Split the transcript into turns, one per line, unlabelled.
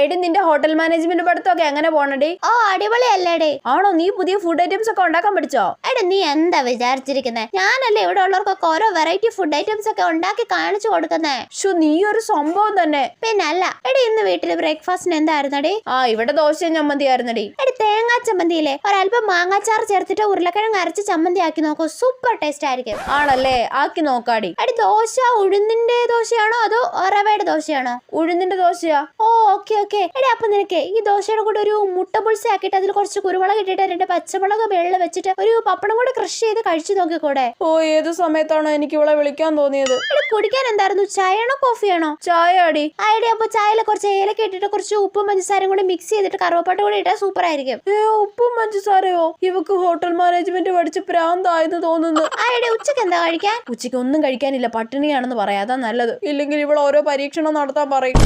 എടി നിന്റെ hotel management പഠിത്തമൊക്കെ എങ്ങനെ പോണടി?
ഓ അടിപൊളിയല്ലേടി.
ആണോ? നീ പുതിയ ഫുഡ് ഐറ്റംസ് ഒക്കെ ഉണ്ടാക്കാൻ പഠിച്ചോ?
എടി നീ എന്താ വിചാരിച്ചിരിക്കുന്നേ? ഞാനല്ലേ ഇവിടെ ഉള്ളവർക്കൊക്കെ ഓരോ വെറൈറ്റി ഫുഡ് ഐറ്റംസ് ഒക്കെ ഉണ്ടാക്കി കാണിച്ചു കൊടുക്കുന്നേ.
നീ ഒരു സംഭവം തന്നെ.
പിന്നല്ല. എടി ഇന്ന് വീട്ടില് ബ്രേക്ക്ഫാസ്റ്റിന് എന്തായിരുന്നടി?
ഇവിടെ ദോശയും ചമ്മന്തി ആയിരുന്നടി.
എടി തേങ്ങാ ചമ്മന്തിയില്ലേ ഒരല്പം മാങ്ങാച്ചാർ ചേർത്തിട്ട് ഉരുളക്കിഴങ്ങ് അരച്ച് ചമ്മന്തി ആക്കി നോക്കൂ, സൂപ്പർ ടേസ്റ്റ് ആയിരിക്കും.
ആണല്ലേ? ആക്കി നോക്കാടി.
എടി ദോശ ഉഴുന്നിന്റെ ദോശയാണോ അതോ റവയുടെ ദോശയാണോ?
ഉഴുന്നിന്റെ ദോശയാ.
ഓ ഓക്കെ ഓക്കെ. എടി അപ്പൊ നിനക്ക് ഈ ദോശയുടെ കൂടെ ഒരു മുട്ട പുൾസ ആക്കിയിട്ട് അതിൽ കുറച്ച് കുരുമുളക് ഇട്ടിട്ട് 2 പച്ചമുളക് വെള്ളം വെച്ചിട്ട് ഒരു പപ്പടം കൂടെ ക്രഷ് ചെയ്ത് കഴിച്ചു നോക്കിക്കൂടെ?
ഏത് സമയത്താണോ എനിക്ക് ഇവളെ വിളിക്കാൻ തോന്നിയത്?
കുടിക്കാൻ എന്തായിരുന്നു? ചായയാണോ കോഫിയാണോ?
ചായ അടി.
ഐഡിയ. അപ്പൊ ചായയിൽ കുറച്ച് ഏലക്ക ഇട്ടിട്ട് കുറച്ച് ഉപ്പും പഞ്ചസാരയും കൂടി മിക്സ് ചെയ്തിട്ട് കറുവപ്പട്ട കൂടി ഇട്ടാൽ സൂപ്പർ ആയിരിക്കും.
ഉപ്പും പഞ്ചസാരയോ? ഇവക്ക് ഹോട്ടൽ മാനേജ്മെന്റ് പഠിച്ച് പ്രാന്തായെന്ന് തോന്നുന്നു.
ഐഡിയ. ഉച്ചക്ക് എന്താ കഴിക്കാൻ?
ഉച്ചയ്ക്ക് ഒന്നും കഴിക്കാനില്ല, പട്ടിണിയാണെന്ന് പറയാതാ നല്ലത്. ഇല്ലെങ്കിൽ ഇവൾ ഓരോ പരീക്ഷണം നടത്താൻ പറയും.